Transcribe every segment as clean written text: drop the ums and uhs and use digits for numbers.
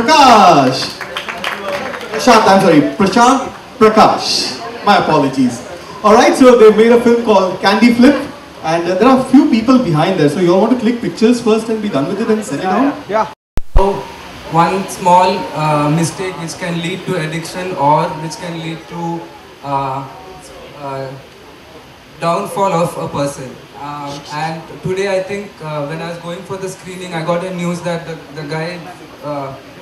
Prakash. Prashant, I'm sorry, Prashant Prakash. My apologies. Alright, so they made a film called Candy Flip, and there are a few people behind there, so you all want to click pictures first and be done with it and send it down? Yeah. So, one small mistake which can lead to addiction or which can lead to downfall of a person. And today I think when I was going for the screening, I got a news that the guy,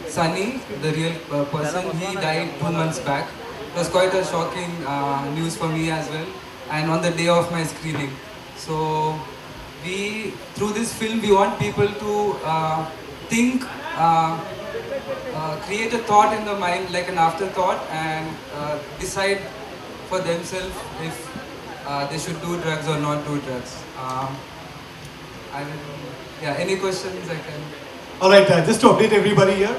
Sunny, the real person, he died 2 months back. It was quite a shocking news for me as well, and on the day of my screening. So through this film, we want people to think, create a thought in the mind, like an afterthought, and decide for themselves if they should do drugs or not do drugs. Any questions I can... Alright, just to update everybody here,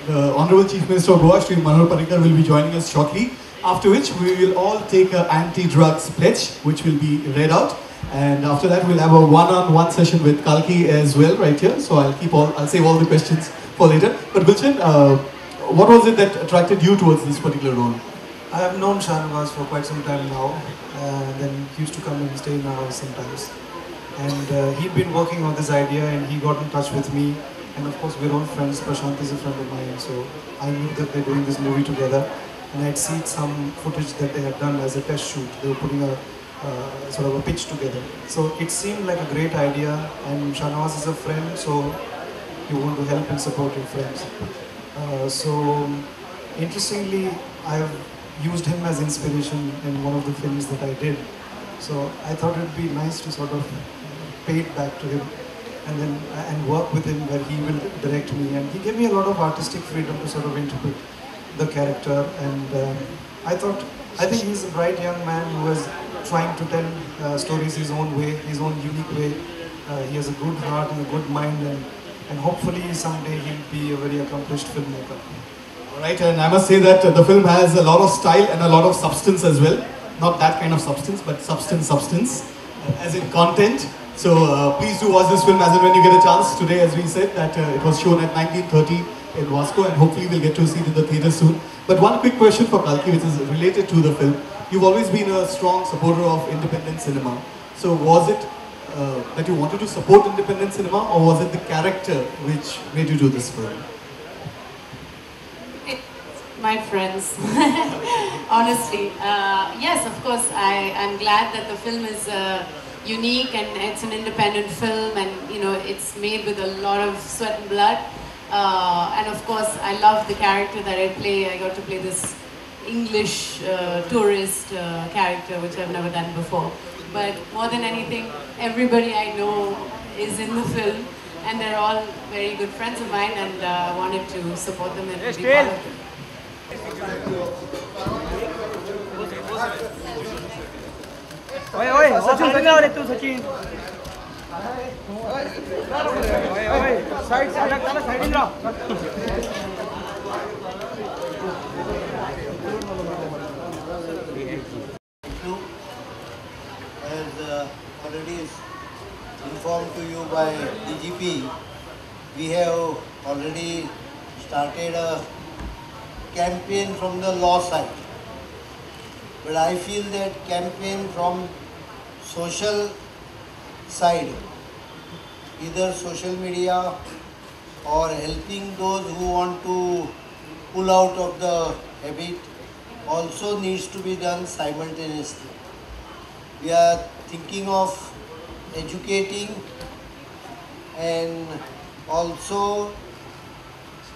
the Honorable Chief Minister of Goa, Shri Manohar Parrikar, will be joining us shortly, after which we will all take an anti-drugs pledge, which will be read out. And after that, we'll have a one-on-one session with Kalki as well, right here. So I'll save all the questions for later. But Gulshan, what was it that attracted you towards this particular role? I have known Shahnawaz for quite some time now. Then he used to come and stay in our house sometimes. And he'd been working on this idea and he got in touch with me. And of course, we're all friends. Prashant is a friend of mine, so I knew that they're doing this movie together. And I'd seen some footage that they had done as a test shoot. They were putting a sort of a pitch together. So it seemed like a great idea, and Shahnawaz is a friend, so you want to help and support your friends. So interestingly, I have used him as inspiration in one of the films that I did. So I thought it would be nice to sort of pay it back to him and work with him where he will direct me. And he gave me a lot of artistic freedom to sort of interpret the character. And I think he's a bright young man who is trying to tell stories his own way, his own unique way. He has a good heart and a good mind, and hopefully someday he'll be a very accomplished filmmaker. Alright, and I must say that the film has a lot of style and a lot of substance as well. Not that kind of substance, but substance, as in content. So please do watch this film as and when you get a chance. Today, as we said, that it was shown at 19:30 in Vasco, and hopefully we'll get to see it in the theatre soon. But one quick question for Kalki, which is related to the film. You've always been a strong supporter of independent cinema. So was it that you wanted to support independent cinema, or was it the character which made you do this film? My friends, honestly. Yes, of course, I'm glad that the film is unique and it's an independent film, and you know, it's made with a lot of sweat and blood. And of course, I love the character that I play. I got to play this English tourist character, which I've never done before. But more than anything, everybody I know is in the film, and they're all very good friends of mine, and I wanted to support them and be part of it. Oye, Sachin, ¿qué eres tú, Sachin? Oye, side, As already informed to you by DGP, we have already started a campaign from the law side. But I feel that campaign from social side, either social media or helping those who want to pull out of the habit, also needs to be done simultaneously. We are thinking of educating and also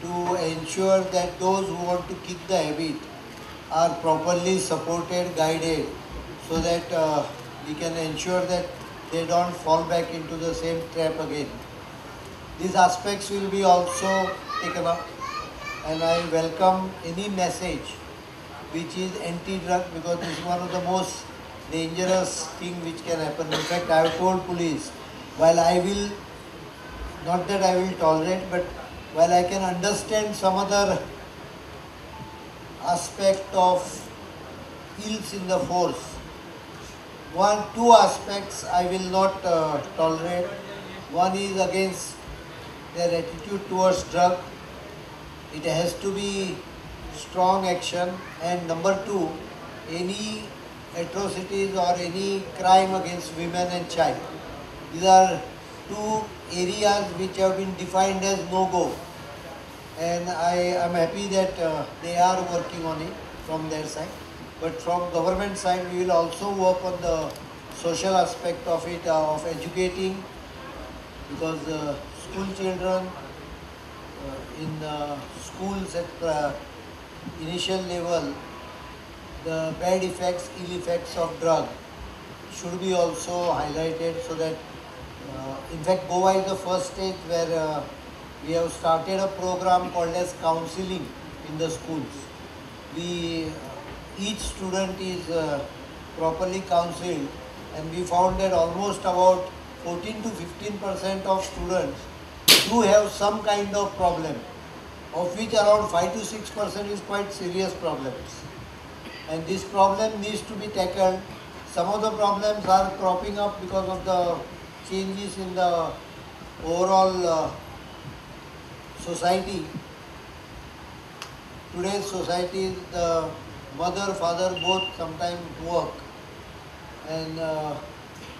to ensure that those who want to kick the habit are properly supported, guided, so that we can ensure that they don't fall back into the same trap again. These aspects will be also taken up, and I welcome any message which is anti-drug, because this is one of the most dangerous thing which can happen. In fact, I have told police, while I will, not that I will tolerate, but while I can understand some other aspect of ills in the force, two aspects I will not tolerate. One is against their attitude towards drug, it has to be strong action, and number two, any atrocities or any crime against women and child. These are two areas which have been defined as no-go, and I am happy that they are working on it from their side. But from government side, we will also work on the social aspect of it, of educating, because school children in schools at initial level, the bad effects, ill effects of drug should be also highlighted, so that in fact Goa is the first state where we have started a program called as counseling in the schools. Each student is properly counseled, and we found that almost about 14 to 15% of students do have some kind of problem, of which around 5 to 6% is quite serious problems. And this problem needs to be tackled. Some of the problems are cropping up because of the changes in the overall society. Today's society, the mother, father both sometimes work, and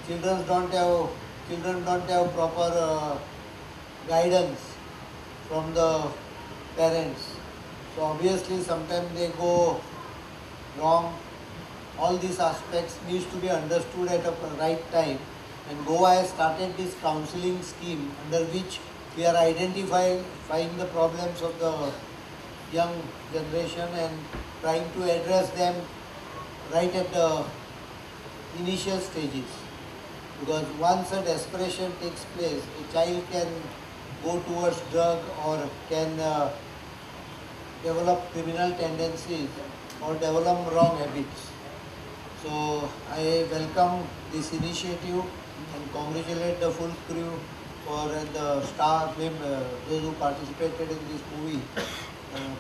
children don't have proper guidance from the parents. So obviously sometimes they go wrong. All these aspects needs to be understood at a right time, and Goa has started this counseling scheme under which we are identifying the problems of the young generation and trying to address them right at the initial stages. Because once a desperation takes place, a child can go towards drug or can develop criminal tendencies or develop wrong habits. So I welcome this initiative and congratulate the full crew for the star, those who participated in this movie.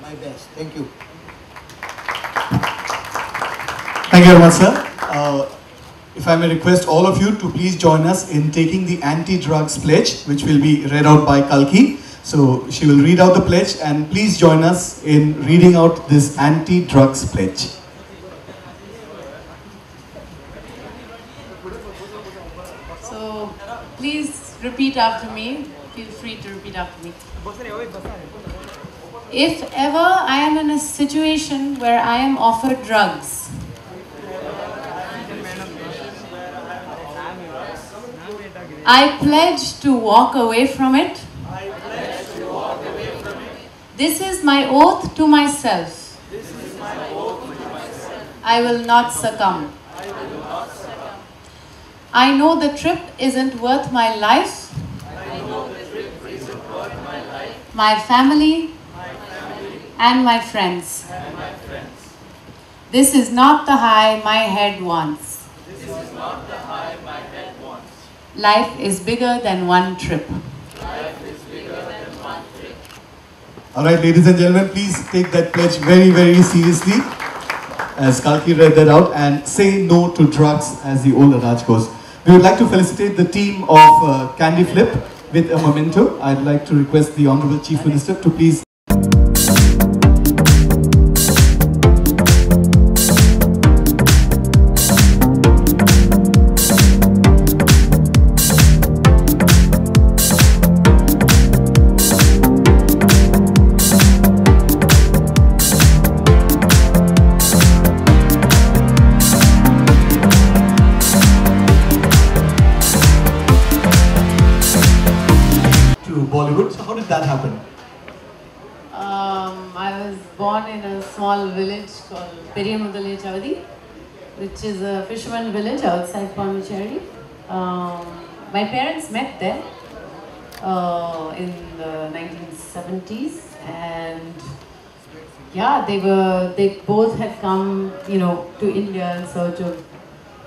My best. Thank you. Thank you very much, sir. If I may request all of you to please join us in taking the anti-drugs pledge, which will be read out by Kalki. So she will read out the pledge, and please join us in reading out this anti-drugs pledge. So please repeat after me. Feel free to repeat after me. If ever I am in a situation where I am offered drugs, I pledge to walk away from it. This is my oath to myself. I will not succumb. I know the trip isn't worth my life, my family, and my friends. This is not the high my head wants. Life is bigger than one trip. Alright, ladies and gentlemen, please take that pledge very, very seriously as Kalki read that out, and say no to drugs, as the old adage goes. We would like to felicitate the team of Candy Flip with a memento. I'd like to request the Honorable Chief Minister to please Bollywood. So how did that happen? I was born in a small village called Periyamudale Chavadi, which is a fisherman village outside Pondicherry. My parents met there in the 1970s, and yeah, they both had come, to India in search of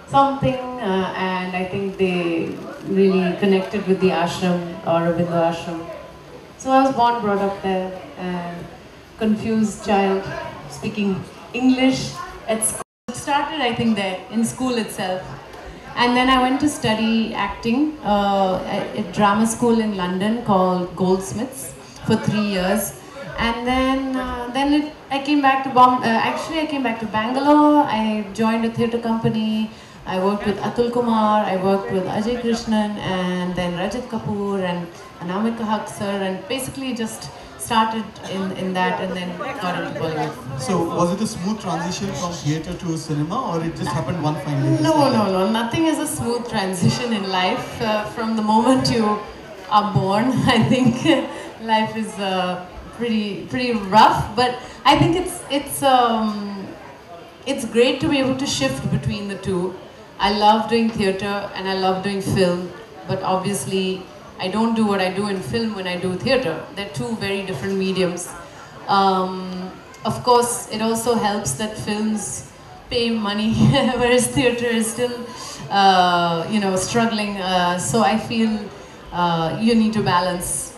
something, and I think they really connected with the ashram, Aurobindo ashram. So I was born, brought up there, and confused child, speaking English at school. It started, I think, there, in school itself. And then I went to study acting at a drama school in London called Goldsmiths for 3 years. And then I came back to actually I came back to Bangalore. I joined a theatre company. I worked with Atul Kumar, I worked with Ajay Krishnan, and then Rajat Kapoor and Anamika Haksar, and basically just started in that and then got into Bollywood. So was it a smooth transition from theatre to cinema, or it just happened one fine day? No. Nothing is a smooth transition in life. From the moment you are born, I think life is pretty rough. But I think it's great to be able to shift between the two. I love doing theatre and I love doing film, but obviously I don't do what I do in film when I do theatre. They're two very different mediums. Of course, it also helps that films pay money, whereas theatre is still, struggling. So I feel you need to balance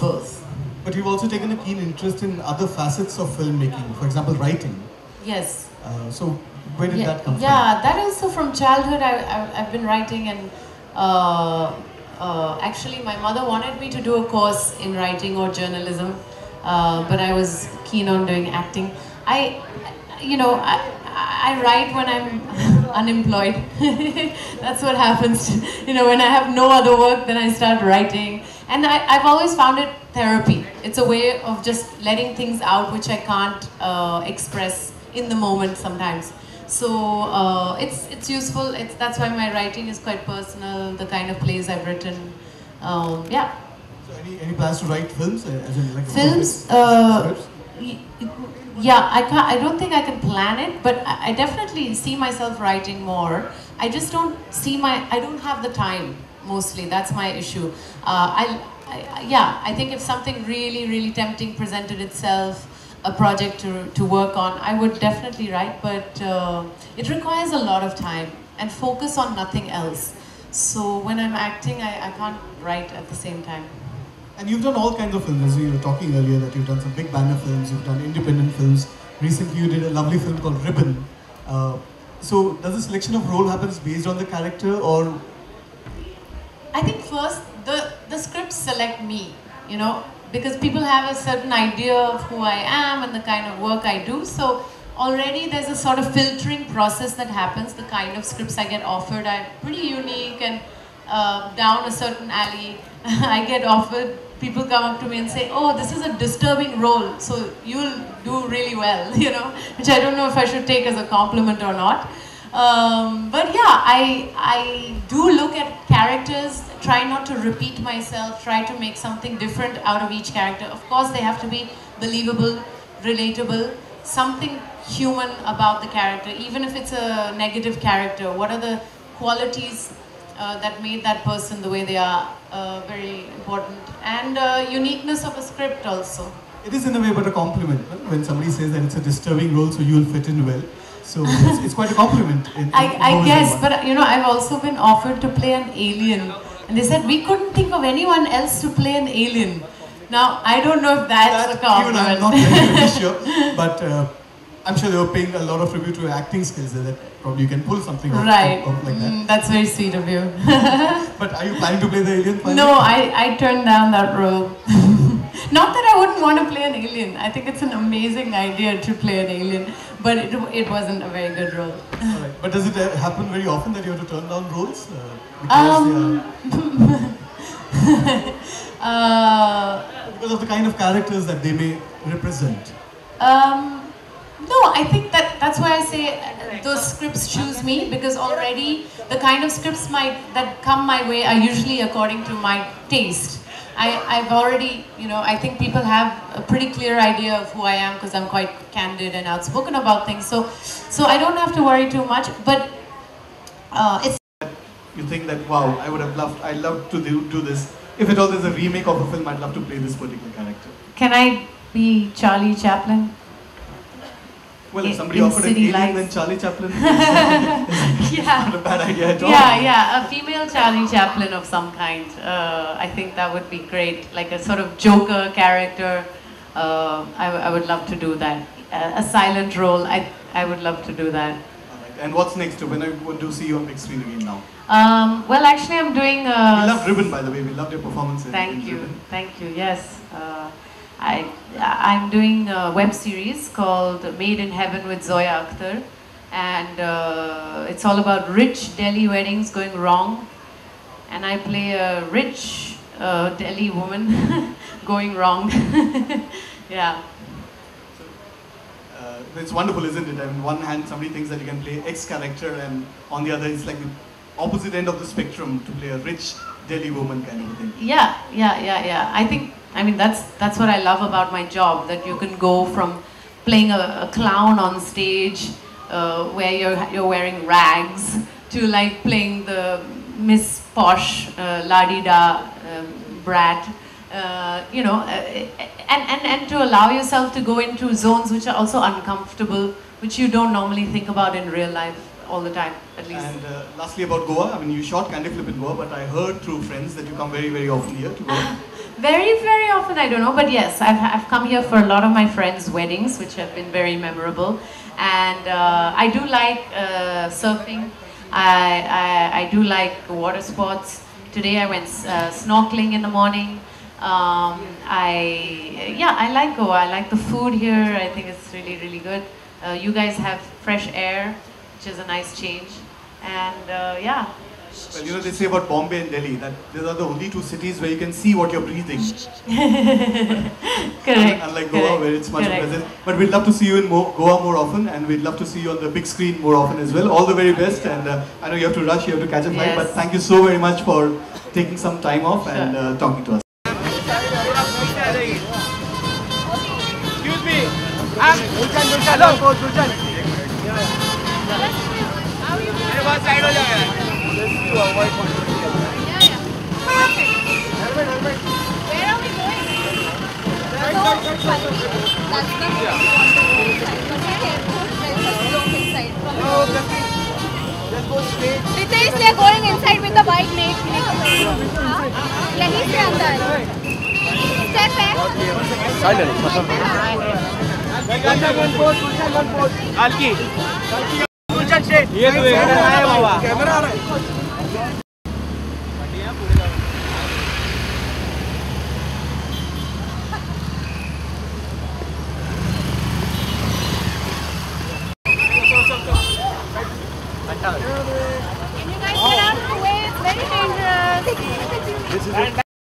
both. But you've also taken a keen interest in other facets of filmmaking, for example, writing. Yes. So where did that come from? Yeah, that also from childhood. I've been writing, and actually my mother wanted me to do a course in writing or journalism, but I was keen on doing acting. I write when I'm unemployed. That's what happens. When I have no other work, then I start writing. And I've always found it therapy. It's a way of just letting things out which I can't express in the moment sometimes. So it's useful. That's why my writing is quite personal. The kind of plays I've written, yeah. So any plans to write films, as in like films? Yeah, I don't think I can plan it, but I definitely see myself writing more. I just don't I don't have the time. Mostly, that's my issue. I think if something really, really tempting presented itself, a project to work on, I would definitely write, but it requires a lot of time and focus on nothing else. So when I'm acting, I can't write at the same time. And you've done all kinds of films, as we were talking earlier, that you've done some big banner films, you've done independent films. Recently you did a lovely film called Ribbon. So does the selection of role happens based on the character, or? I think first, the scripts select me, because people have a certain idea of who I am and the kind of work I do. So already there's a sort of filtering process that happens. The kind of scripts I get offered are pretty unique, and down a certain alley I get offered, people come up to me and say, oh, this is a disturbing role, so you'll do really well, which I don't know if I should take as a compliment or not. But yeah, I do look at characters, try not to repeat myself, try to make something different out of each character. Of course, they have to be believable, relatable, something human about the character, even if it's a negative character. What are the qualities that made that person the way they are? Very important. And uniqueness of a script also. It is in a way but a compliment, when somebody says that it's a disturbing role, so you'll fit in well. So it's quite a compliment. I guess, but I've also been offered to play an alien, and they said we couldn't think of anyone else to play an alien. Now I don't know if that's a compliment. Even I'm not very sure, but I'm sure they were paying a lot of tribute to your acting skills. That probably you can pull something off, off like that. That's very sweet of you. But are you planning to play the alien finally? No, I turned down that role. Not that I wouldn't want to play an alien. I think it's an amazing idea to play an alien, but it wasn't a very good role. Alright. But does it happen very often that you have to turn down roles? Because of the kind of characters that they may represent? No, I think that's why I say those scripts choose me, because already the kind of scripts that come my way are usually according to my taste. I've already, I think people have a pretty clear idea of who I am because I'm quite candid and outspoken about things. So I don't have to worry too much. But it's. You think that, wow, I'd love to do this. If at all there's a remake of a film, I'd love to play this particular character. Can I be Charlie Chaplin? Well, if somebody offered an alien, then Charlie Chaplin is not a bad idea at all. Yeah, a female Charlie Chaplin of some kind. I think that would be great, like a sort of Joker character. I would love to do that. A silent role, I would love to do that. Alright. And what's next? When I want to see you on big screen again now? Well, actually I'm doing... we loved Ribbon, by the way. We loved your performance. Thank you, yes. I'm doing a web series called Made in Heaven with Zoya Akhtar, and it's all about rich Delhi weddings going wrong, and I play a rich Delhi woman going wrong. Yeah. It's wonderful, isn't it? On one hand, somebody thinks that you can play X character, and on the other, it's like the opposite end of the spectrum to play a rich Delhi woman kind of thing. Yeah. I mean, that's what I love about my job, that you can go from playing a clown on stage where you're wearing rags to like playing the Miss Posh la-di-da brat, you know, and to allow yourself to go into zones which are also uncomfortable, which you don't normally think about in real life all the time, at least. And lastly about Goa, I mean, you shot Candy Flip in Goa, but I heard through friends that you come very, very often here to Goa. Very, very often, I don't know, but yes, I've come here for a lot of my friends' weddings, which have been very memorable. And I do like surfing. I do like water sports. Today I went snorkeling in the morning. I like Goa. I like the food here. I think it's really, really good. You guys have fresh air, which is a nice change. And yeah. Well, you know, they say about Bombay and Delhi that these are the only two cities where you can see what you're breathing. Correct. Unlike Goa, where it's much present. But we'd love to see you in Goa more often, and we'd love to see you on the big screen more often as well. All the very best, and I know you have to rush, you have to catch a flight, Yes. but thank you so very much for taking some time off and talking to us. Excuse me. I'm Gulshan. Hello, Gulshan. Side ho jao yaar. To avoid confusion. Where are we going? That's the place we want to go inside. But we're careful, let's just walk inside. Just go straight. Ritesh, they're going inside with the white mate. यहीं से अंदर. Step back. One pose. Alki. Gulshan straight. ये तो है बाबा. Camera आ रहा है.